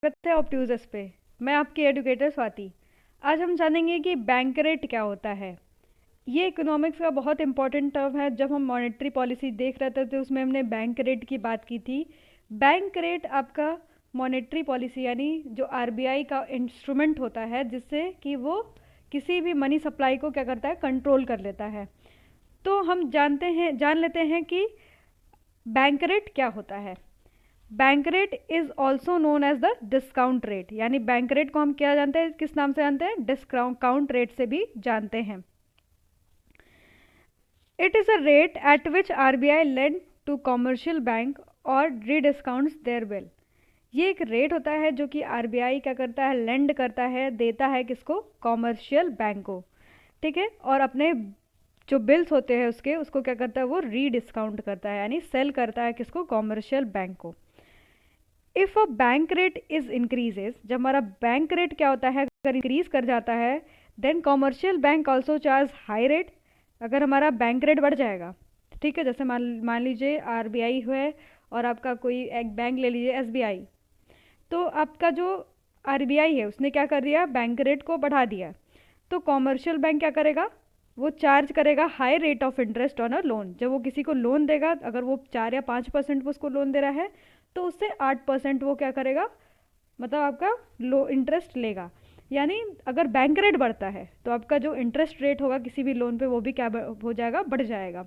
स्वागत है ऑप्ट्यूजस पे। मैं आपकी एडुकेटर स्वाति। आज हम जानेंगे कि बैंक रेट क्या होता है। ये इकोनॉमिक्स का बहुत इंपॉर्टेंट टर्म है। जब हम मॉनेटरी पॉलिसी देख रहे थे तो उसमें हमने बैंक रेट की बात की थी। बैंक रेट आपका मॉनेटरी पॉलिसी यानी जो आरबीआई का इंस्ट्रूमेंट होता है जिससे कि वो किसी भी मनी सप्लाई को क्या करता है, कंट्रोल कर लेता है। तो हम जान लेते हैं कि बैंक रेट क्या होता है। Bank rate is also known as the discount rate, यानी बैंक रेट को हम क्या जानते हैं, किस नाम से जानते हैं, डिस्काउंट रेट से भी जानते हैं। It is a rate at which RBI lend to commercial bank और रीडिस्काउंट्स देयर बिल। ये एक रेट होता है जो कि आरबीआई क्या करता है, लेंड करता है, देता है किसको, कॉमर्शियल बैंक को। ठीक है, और अपने जो बिल्स होते हैं उसको क्या करता है, वो रीडिस्काउंट करता है, यानी सेल करता है किसको, कॉमर्शियल बैंक को। If a bank rate is increases, जब हमारा बैंक रेट क्या होता है, अगर इंक्रीज कर जाता है, then commercial bank also charge high rate. अगर हमारा बैंक रेट बढ़ जाएगा, ठीक है, जैसे मान लीजिए आरबीआई है और आपका कोई एक बैंक ले लीजिए एसबीआई, तो आपका जो आरबीआई है उसने क्या कर दिया, बैंक रेट को बढ़ा दिया। तो कॉमर्शियल बैंक क्या करेगा, वो चार्ज करेगा high rate of interest on a loan. जब वो किसी को लोन देगा, अगर वो 4 या 5% उसको लोन दे रहा है तो उससे 8% वो क्या करेगा, मतलब आपका लो इंटरेस्ट लेगा। यानी अगर बैंक रेट बढ़ता है तो आपका जो इंटरेस्ट रेट होगा किसी भी लोन पे वो भी क्या हो जाएगा, बढ़ जाएगा।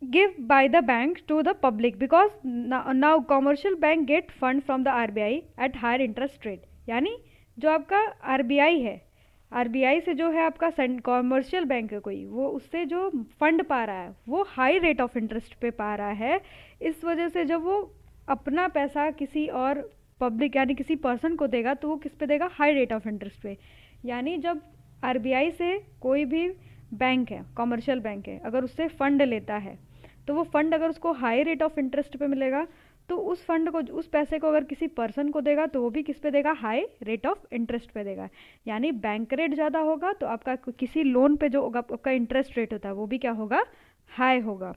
Give by the bank to the public because now commercial bank get fund from the RBI at higher interest rate. यानी जो आपका आरबीआई है, आरबीआई से जो है आपका कॉमर्शियल बैंक है कोई, वो उससे जो फंड पा रहा है वो हाई रेट ऑफ इंटरेस्ट पे पा रहा है। इस वजह से जब वो अपना पैसा किसी और पब्लिक यानी किसी पर्सन को देगा तो वो किस पे देगा, हाई रेट ऑफ इंटरेस्ट पे। यानी जब आरबीआई से कोई भी बैंक है, कॉमर्शियल बैंक है, अगर उससे फंड लेता है तो वो फंड अगर उसको हाई रेट ऑफ इंटरेस्ट पे मिलेगा तो उस फंड को, उस पैसे को अगर किसी पर्सन को देगा तो वो भी किस पे देगा, हाई रेट ऑफ इंटरेस्ट पे देगा। यानी बैंक रेट ज़्यादा होगा तो आपका किसी लोन पे जो आपका इंटरेस्ट रेट होता है वो भी क्या होगा, हाई होगा।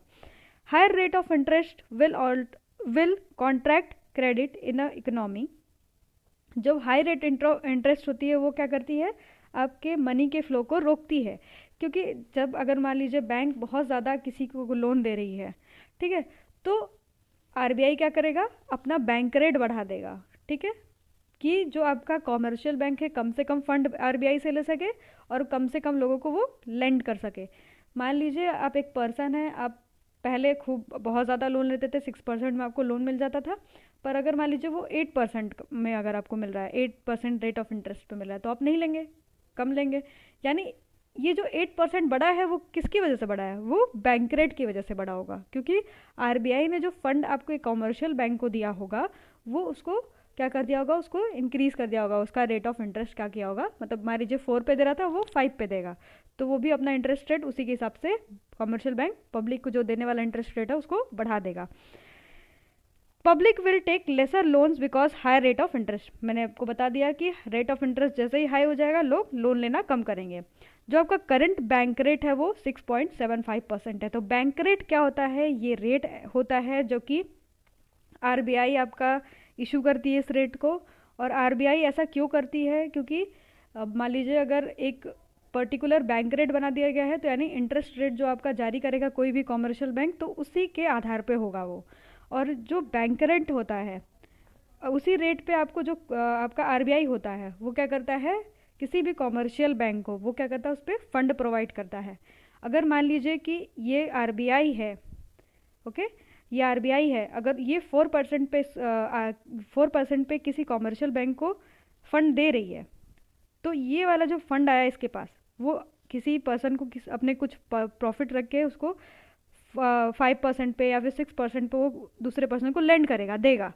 Higher rate of interest will contract credit in a economy. जो हाई रेट इंटरेस्ट होती है वो क्या करती है, आपके मनी के फ्लो को रोकती है। क्योंकि जब अगर मान लीजिए बैंक बहुत ज़्यादा किसी को लोन दे रही है, ठीक है, तो आरबीआई क्या करेगा, अपना बैंक रेट बढ़ा देगा। ठीक है, कि जो आपका कॉमर्शियल बैंक है कम से कम फंड आरबीआई से ले सके और कम से कम लोगों को वो लेंड कर सके। मान लीजिए आप एक पर्सन है, आप पहले खूब बहुत ज़्यादा लोन लेते थे, 6% में आपको लोन मिल जाता था। पर अगर मान लीजिए वो 8% में अगर आपको मिल रहा है, 8% रेट ऑफ इंटरेस्ट पे मिल रहा है, तो आप नहीं लेंगे, कम लेंगे। यानी ये जो 8% बढ़ा है वो किसकी वजह से बढ़ा है, वो बैंक रेट की वजह से बढ़ा होगा। क्योंकि आरबीआई ने जो फंड आपको एक कॉमर्शियल बैंक को दिया होगा वो उसको क्या कर दिया होगा, उसको इंक्रीज कर दिया होगा, उसका रेट ऑफ इंटरेस्ट क्या किया होगा, मतलब मान लीजिए 4 पे दे रहा था वो 5 पे देगा, तो वो भी अपना इंटरेस्ट रेट उसी के हिसाब से कॉमर्शियल बैंक पब्लिक को जो देने वाला इंटरेस्ट रेट है उसको बढ़ा देगा। Public will take lesser loans because high rate of interest. मैंने आपको बता दिया कि रेट ऑफ इंटरेस्ट जैसे ही हाई हो जाएगा लोग लोन लेना कम करेंगे। जो आपका करंट बैंक रेट है वो 6.75% है। तो बैंक रेट क्या होता है, ये रेट होता है जो कि आरबीआई आपका इशू करती है इस रेट को। और आरबीआई ऐसा क्यों करती है, क्योंकि अब मान लीजिए अगर एक पर्टिकुलर बैंक रेट बना दिया गया है तो यानी इंटरेस्ट रेट जो आपका जारी करेगा कोई भी कॉमर्शियल बैंक तो उसी के आधार पे होगा वो। और जो बैंक रेट होता है उसी रेट पे आपको जो आपका आरबीआई होता है वो क्या करता है, किसी भी कॉमर्शियल बैंक को वो क्या करता है, उस पर फंड प्रोवाइड करता है। अगर मान लीजिए कि ये आरबीआई है, ओके, ये आरबीआई है, अगर ये 4% पे किसी कॉमर्शियल बैंक को फंड दे रही है तो ये वाला जो फंड आया इसके पास वो किसी पर्सन को अपने कुछ प्रॉफिट रख के उसको 5% पे या फिर 6% पे वो दूसरे पर्सन को लेंड करेगा, देगा।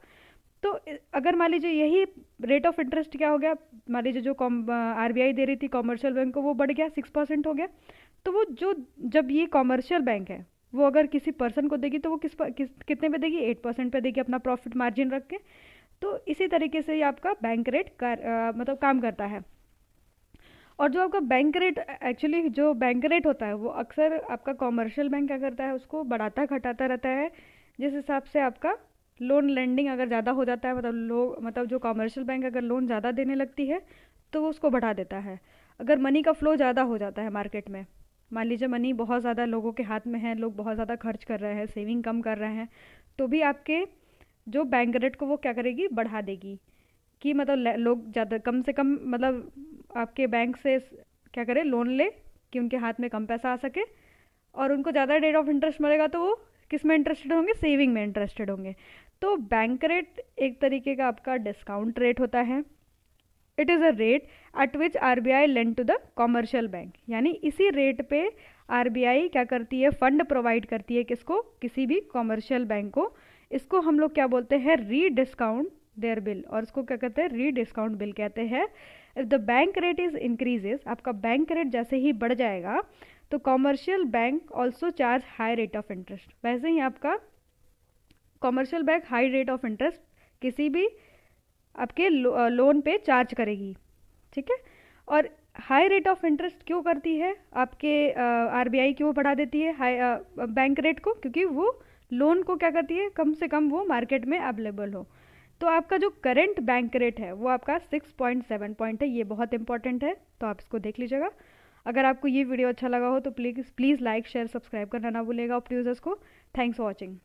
तो अगर मान लीजिए यही रेट ऑफ इंटरेस्ट क्या हो गया, मान लीजिए जो आरबीआई दे रही थी कॉमर्शियल बैंक को वो बढ़ गया, 6% हो गया। तो वो जो जब ये कॉमर्शियल बैंक है वो अगर किसी पर्सन को देगी तो वो कितने पे देगी, 8% पे देगी अपना प्रॉफिट मार्जिन रख के। तो इसी तरीके से ये आपका बैंक रेट मतलब काम करता है। और जो आपका बैंक रेट एक्चुअली जो बैंक रेट होता है वो अक्सर आपका कॉमर्शियल बैंक क्या करता है, उसको बढ़ाता घटाता रहता है जिस हिसाब से आपका लोन लेंडिंग अगर ज़्यादा हो जाता है, मतलब जो कॉमर्शियल बैंक अगर लोन ज़्यादा देने लगती है तो वो उसको बढ़ा देता है। अगर मनी का फ्लो ज़्यादा हो जाता है मार्केट में, मान लीजिए मनी बहुत ज़्यादा लोगों के हाथ में है, लोग बहुत ज़्यादा खर्च कर रहे हैं, सेविंग कम कर रहे हैं, तो भी आपके जो बैंक रेट को वो क्या करेगी, बढ़ा देगी। कि मतलब लोग ज़्यादा कम से कम मतलब आपके बैंक से क्या करें, लोन ले, कि उनके हाथ में कम पैसा आ सके, और उनको ज़्यादा रेट ऑफ इंटरेस्ट मिलेगा तो वो किस में इंटरेस्टेड होंगे, सेविंग में इंटरेस्टेड होंगे। तो बैंक रेट एक तरीके का आपका डिस्काउंट रेट होता है। It is a rate at which RBI lend to the commercial bank, यानी इसी रेट पे आरबीआई क्या करती है, फंड प्रोवाइड करती है किसको, किसी भी कॉमर्शियल बैंक को। इसको हम लोग क्या बोलते हैं, री डिस्काउंट देयर बिल, और इसको क्या कहते हैं, री डिस्काउंट बिल कहते हैं। If the bank rate is increases, आपका बैंक रेट जैसे ही बढ़ जाएगा तो commercial bank also charge high rate of interest. वैसे ही आपका commercial bank high rate of interest किसी भी आपके लोन पे चार्ज करेगी, ठीक है। और हाई रेट ऑफ इंटरेस्ट क्यों करती है आपके आरबीआई, क्यों बढ़ा देती है हाई बैंक रेट को, क्योंकि वो लोन को क्या करती है, कम से कम वो मार्केट में अवेलेबल हो। तो आपका जो करंट बैंक रेट है वो आपका 6.7 पॉइंट है, ये बहुत इंपॉर्टेंट है, तो आप इसको देख लीजिएगा। अगर आपको ये वीडियो अच्छा लगा हो तो प्लीज़ लाइक शेयर सब्सक्राइब करना ना भूलिएगा ऑप्ट यूजर्स को। Thanks for watching.